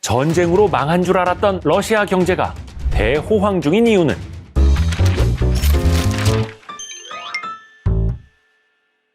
전쟁으로 망한 줄 알았던 러시아 경제가 대호황 중인 이유는?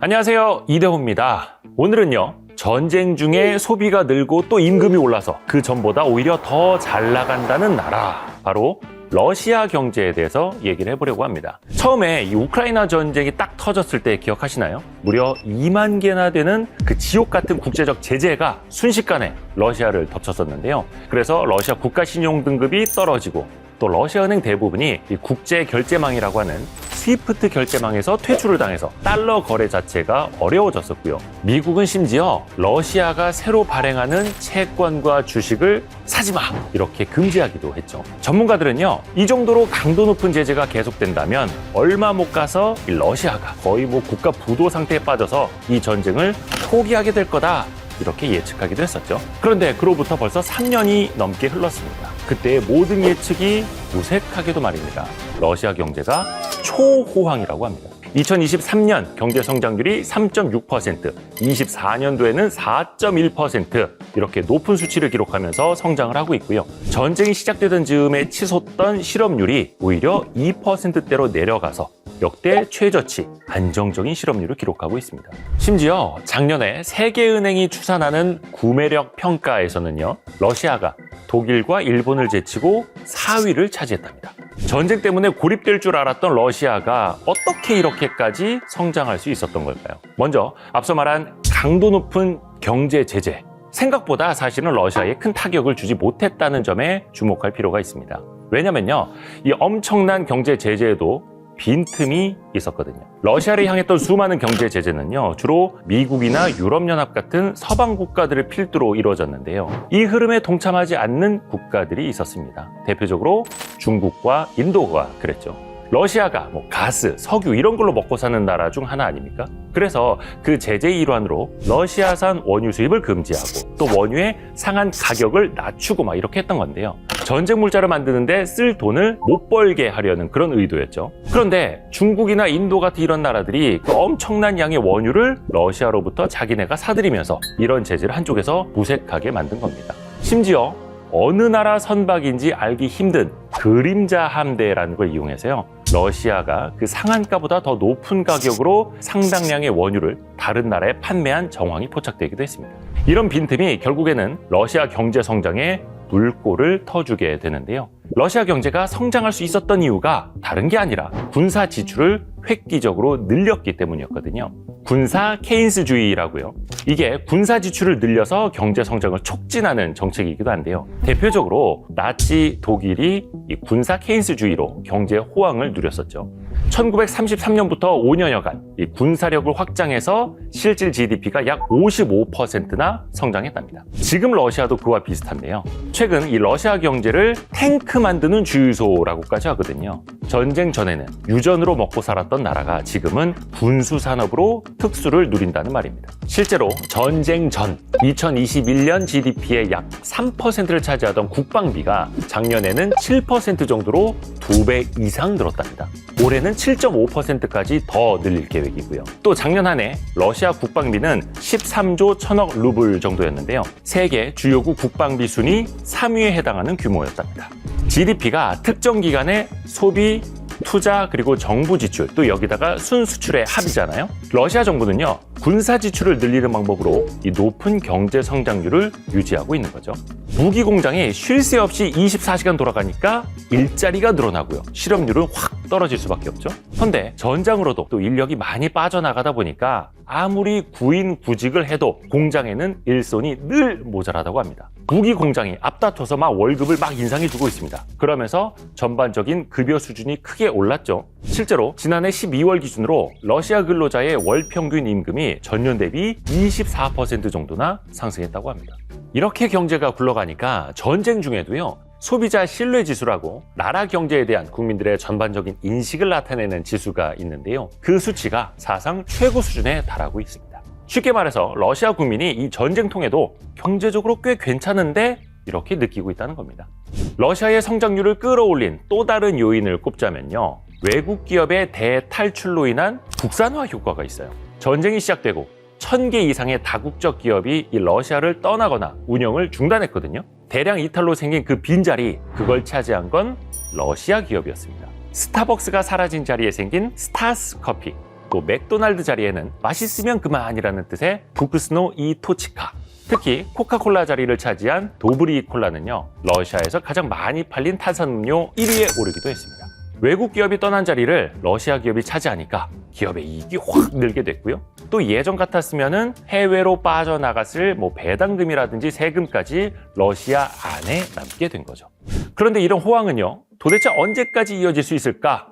안녕하세요, 이대호입니다. 오늘은요, 전쟁 중에 소비가 늘고 또 임금이 올라서 그 전보다 오히려 더 잘 나간다는 나라, 바로 러시아 경제에 대해서 얘기를 해보려고 합니다. 처음에 이 우크라이나 전쟁이 딱 터졌을 때 기억하시나요? 무려 2만 개나 되는 그 지옥 같은 국제적 제재가 순식간에 러시아를 덮쳤었는데요. 그래서 러시아 국가신용 등급이 떨어지고 또 러시아 은행 대부분이 이 국제 결제망이라고 하는 스위프트 결제망에서 퇴출을 당해서 달러 거래 자체가 어려워졌었고요. 미국은 심지어 러시아가 새로 발행하는 채권과 주식을 사지 마! 이렇게 금지하기도 했죠. 전문가들은요, 이 정도로 강도 높은 제재가 계속된다면 얼마 못 가서 이 러시아가 거의 국가 부도 상태에 빠져서 이 전쟁을 포기하게 될 거다. 이렇게 예측하기도 했었죠. 그런데 그로부터 벌써 3년이 넘게 흘렀습니다. 그때의 모든 예측이 무색하게도 말입니다. 러시아 경제가 초호황이라고 합니다. 2023년 경제 성장률이 3.6%, 24년도에는 4.1% 이렇게 높은 수치를 기록하면서 성장을 하고 있고요. 전쟁이 시작되던 즈음에 치솟던 실업률이 오히려 2%대로 내려가서 역대 최저치 안정적인 실업률을 기록하고 있습니다. 심지어 작년에 세계은행이 추산하는 구매력 평가에서는요, 러시아가 독일과 일본을 제치고 4위를 차지했답니다. 전쟁 때문에 고립될 줄 알았던 러시아가 어떻게 이렇게까지 성장할 수 있었던 걸까요? 먼저 앞서 말한 강도 높은 경제 제재, 생각보다 사실은 러시아에 큰 타격을 주지 못했다는 점에 주목할 필요가 있습니다. 왜냐면요, 이 엄청난 경제 제재에도 빈틈이 있었거든요. 러시아를 향했던 수많은 경제 제재는요, 주로 미국이나 유럽연합 같은 서방 국가들을 필두로 이루어졌는데요. 이 흐름에 동참하지 않는 국가들이 있었습니다. 대표적으로 중국과 인도가 그랬죠. 러시아가 가스, 석유 이런 걸로 먹고 사는 나라 중 하나 아닙니까? 그래서 그 제재의 일환으로 러시아산 원유 수입을 금지하고 또 원유의 상한 가격을 낮추고 이렇게 했던 건데요. 전쟁 물자를 만드는데 쓸 돈을 못 벌게 하려는 그런 의도였죠. 그런데 중국이나 인도 같은 이런 나라들이 그 엄청난 양의 원유를 러시아로부터 자기네가 사들이면서 이런 제재를 한쪽에서 무색하게 만든 겁니다. 심지어 어느 나라 선박인지 알기 힘든 그림자 함대라는 걸 이용해서요, 러시아가 그 상한가보다 더 높은 가격으로 상당량의 원유를 다른 나라에 판매한 정황이 포착되기도 했습니다. 이런 빈틈이 결국에는 러시아 경제 성장에 물꼬를 터주게 되는데요. 러시아 경제가 성장할 수 있었던 이유가 다른 게 아니라 군사 지출을 획기적으로 늘렸기 때문이었거든요. 군사 케인스주의라고요. 이게 군사 지출을 늘려서 경제 성장을 촉진하는 정책이기도 한데요. 대표적으로 나치 독일이 이 군사 케인스주의로 경제 호황을 누렸었죠. 1933년부터 5년여간 이 군사력을 확장해서 실질 GDP가 약 55%나 성장했답니다. 지금 러시아도 그와 비슷한데요. 최근 이 러시아 경제를 탱크 만드는 주유소라고까지 하거든요. 전쟁 전에는 유전으로 먹고 살았던 나라가 지금은 군수 산업으로 특수를 누린다는 말입니다. 실제로 전쟁 전 2021년 GDP의 약 3%를 차지하던 국방비가 작년에는 7% 정도로 2배 이상 늘었답니다. 올해는 7.5%까지 더 늘릴 계획이고요. 또 작년 한 해 러시아 국방비는 13조 1000억 루블 정도였는데요. 세계 주요국 국방비 순위 3위에 해당하는 규모였답니다. GDP가 특정 기간에 소비, 투자, 그리고 정부 지출, 또 여기다가 순수출의 합이잖아요. 러시아 정부는요, 군사 지출을 늘리는 방법으로 이 높은 경제 성장률을 유지하고 있는 거죠. 무기 공장이 쉴 새 없이 24시간 돌아가니까 일자리가 늘어나고요. 실업률은 확 떨어질 수밖에 없죠. 그런데 전장으로도 또 인력이 많이 빠져나가다 보니까 아무리 구인구직을 해도 공장에는 일손이 늘 모자라다고 합니다. 무기 공장이 앞다퉈서 월급을 인상해주고 있습니다. 그러면서 전반적인 급여 수준이 크게 올랐죠. 실제로 지난해 12월 기준으로 러시아 근로자의 월 평균 임금이 전년 대비 24% 정도나 상승했다고 합니다. 이렇게 경제가 굴러가니까 전쟁 중에도요, 소비자 신뢰 지수라고 나라 경제에 대한 국민들의 전반적인 인식을 나타내는 지수가 있는데요. 그 수치가 사상 최고 수준에 달하고 있습니다. 쉽게 말해서 러시아 국민이 이 전쟁통에도 경제적으로 꽤 괜찮은데 이렇게 느끼고 있다는 겁니다. 러시아의 성장률을 끌어올린 또 다른 요인을 꼽자면요, 외국 기업의 대탈출로 인한 국산화 효과가 있어요. 전쟁이 시작되고 1000개 이상의 다국적 기업이 이 러시아를 떠나거나 운영을 중단했거든요. 대량 이탈로 생긴 그 빈자리, 그걸 차지한 건 러시아 기업이었습니다. 스타벅스가 사라진 자리에 생긴 스타스 커피, 또 맥도날드 자리에는 맛있으면 그만이라는 뜻의 부크스노 이 토치카, 특히 코카콜라 자리를 차지한 도브리 콜라는요, 러시아에서 가장 많이 팔린 탄산음료 1위에 오르기도 했습니다. 외국 기업이 떠난 자리를 러시아 기업이 차지하니까 기업의 이익이 확 늘게 됐고요. 또 예전 같았으면은 해외로 빠져나갔을 배당금이라든지 세금까지 러시아 안에 남게 된 거죠. 그런데 이런 호황은요, 도대체 언제까지 이어질 수 있을까?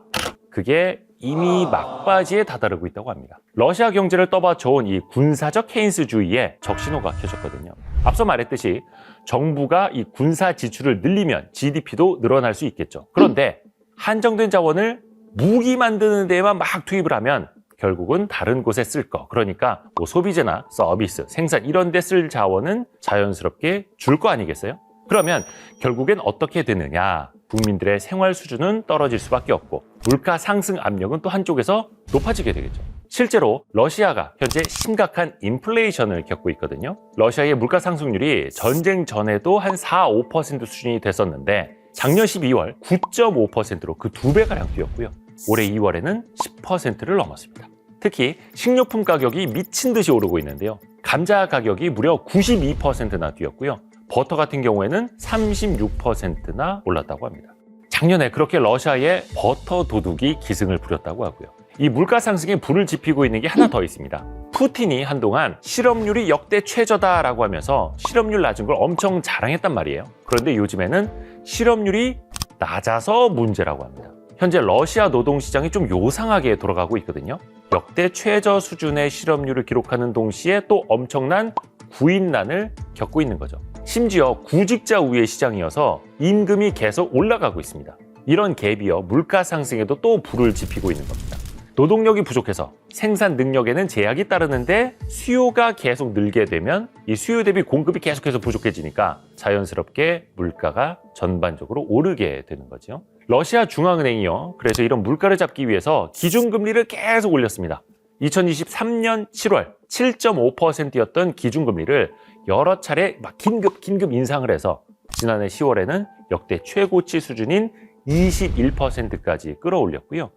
그게 이미 막바지에 다다르고 있다고 합니다. 러시아 경제를 떠받쳐온 이 군사적 케인스주의에 적신호가 켜졌거든요. 앞서 말했듯이 정부가 이 군사 지출을 늘리면 GDP도 늘어날 수 있겠죠. 그런데 한정된 자원을 무기 만드는 데에만 막 투입을 하면 결국은 다른 곳에 쓸 거, 그러니까 소비재나 서비스, 생산 이런 데 쓸 자원은 자연스럽게 줄 거 아니겠어요? 그러면 결국엔 어떻게 되느냐? 국민들의 생활 수준은 떨어질 수밖에 없고 물가 상승 압력은 또 한쪽에서 높아지게 되겠죠. 실제로 러시아가 현재 심각한 인플레이션을 겪고 있거든요. 러시아의 물가 상승률이 전쟁 전에도 한 4, 5% 수준이 됐었는데 작년 12월 9.5%로 그 2배가량 뛰었고요. 올해 2월에는 10%를 넘었습니다. 특히 식료품 가격이 미친 듯이 오르고 있는데요. 감자 가격이 무려 92%나 뛰었고요. 버터 같은 경우에는 36%나 올랐다고 합니다. 작년에 그렇게 러시아의 버터 도둑이 기승을 부렸다고 하고요. 이 물가 상승에 불을 지피고 있는 게 하나 더 있습니다. 푸틴이 한동안 실업률이 역대 최저다라고 하면서 실업률 낮은 걸 엄청 자랑했단 말이에요. 그런데 요즘에는 실업률이 낮아서 문제라고 합니다. 현재 러시아 노동시장이 좀 요상하게 돌아가고 있거든요. 역대 최저 수준의 실업률을 기록하는 동시에 또 엄청난 구인난을 겪고 있는 거죠. 심지어 구직자 우의 시장이어서 임금이 계속 올라가고 있습니다. 이런 갭이요, 물가 상승에도 또 불을 지피고 있는 겁니다. 노동력이 부족해서 생산 능력에는 제약이 따르는데 수요가 계속 늘게 되면 이 수요 대비 공급이 계속해서 부족해지니까 자연스럽게 물가가 전반적으로 오르게 되는 거죠. 러시아 중앙은행이요, 그래서 이런 물가를 잡기 위해서 기준금리를 계속 올렸습니다. 2023년 7월 7.5%였던 기준금리를 여러 차례 긴급 인상을 해서 지난해 10월에는 역대 최고치 수준인 21%까지 끌어올렸고요.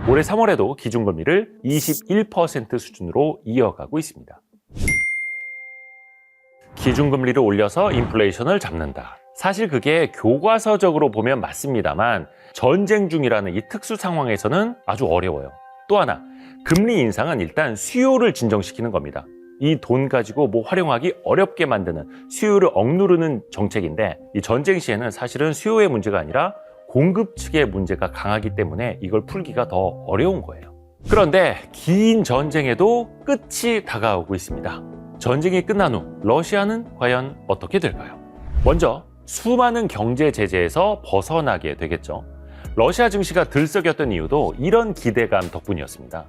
올해 3월에도 기준금리를 21% 수준으로 이어가고 있습니다. 기준금리를 올려서 인플레이션을 잡는다. 사실 그게 교과서적으로 보면 맞습니다만 전쟁 중이라는 이 특수 상황에서는 아주 어려워요. 또 하나, 금리 인상은 일단 수요를 진정시키는 겁니다. 이 돈 가지고 활용하기 어렵게 만드는, 수요를 억누르는 정책인데 이 전쟁 시에는 사실은 수요의 문제가 아니라 공급 측의 문제가 강하기 때문에 이걸 풀기가 더 어려운 거예요. 그런데 긴 전쟁에도 끝이 다가오고 있습니다. 전쟁이 끝난 후 러시아는 과연 어떻게 될까요? 먼저 수많은 경제 제재에서 벗어나게 되겠죠. 러시아 증시가 들썩였던 이유도 이런 기대감 덕분이었습니다.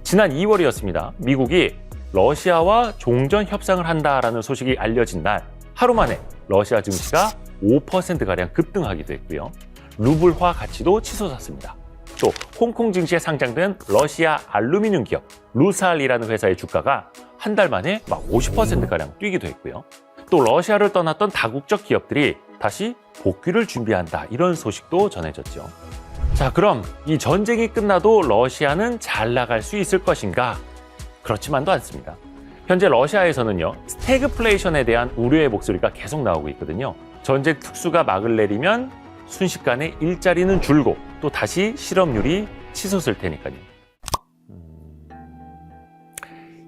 지난 2월이었습니다. 미국이 러시아와 종전 협상을 한다라는 소식이 알려진 날 하루 만에 러시아 증시가 5%가량 급등하기도 했고요. 루블화 가치도 치솟았습니다. 또 홍콩 증시에 상장된 러시아 알루미늄 기업 루살이라는 회사의 주가가 한 달 만에 50%가량 뛰기도 했고요. 또 러시아를 떠났던 다국적 기업들이 다시 복귀를 준비한다, 이런 소식도 전해졌죠. 자, 그럼 이 전쟁이 끝나도 러시아는 잘 나갈 수 있을 것인가? 그렇지만도 않습니다. 현재 러시아에서는요, 스태그플레이션에 대한 우려의 목소리가 계속 나오고 있거든요. 전쟁 특수가 막을 내리면 순식간에 일자리는 줄고 또 다시 실업률이 치솟을 테니까요.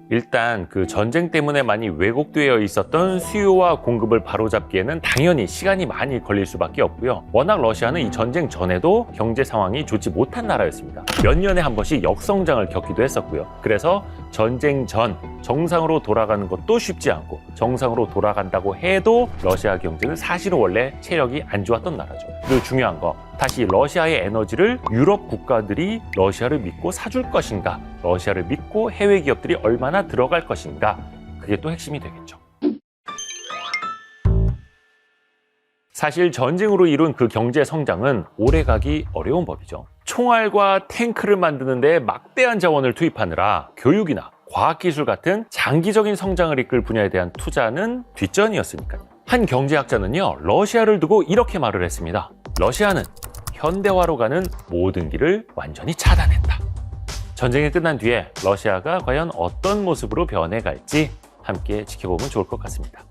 일단 그 전쟁 때문에 많이 왜곡되어 있었던 수요와 공급을 바로잡기에는 당연히 시간이 많이 걸릴 수밖에 없고요. 워낙 러시아는 이 전쟁 전에도 경제 상황이 좋지 못한 나라였습니다. 몇 년에 한 번씩 역성장을 겪기도 했었고요. 그래서 전쟁 전 정상으로 돌아가는 것도 쉽지 않고, 정상으로 돌아간다고 해도 러시아 경제는 사실은 원래 체력이 안 좋았던 나라죠. 그리고 중요한 거, 다시 러시아의 에너지를 유럽 국가들이 러시아를 믿고 사줄 것인가, 러시아를 믿고 해외 기업들이 얼마나 들어갈 것인가, 그게 또 핵심이 되겠죠. 사실 전쟁으로 이룬 그 경제 성장은 오래가기 어려운 법이죠. 총알과 탱크를 만드는 데 막대한 자원을 투입하느라 교육이나 과학기술 같은 장기적인 성장을 이끌 분야에 대한 투자는 뒷전이었으니까요. 한 경제학자는요, 러시아를 두고 이렇게 말을 했습니다. 러시아는 현대화로 가는 모든 길을 완전히 차단했다. 전쟁이 끝난 뒤에 러시아가 과연 어떤 모습으로 변해갈지 함께 지켜보면 좋을 것 같습니다.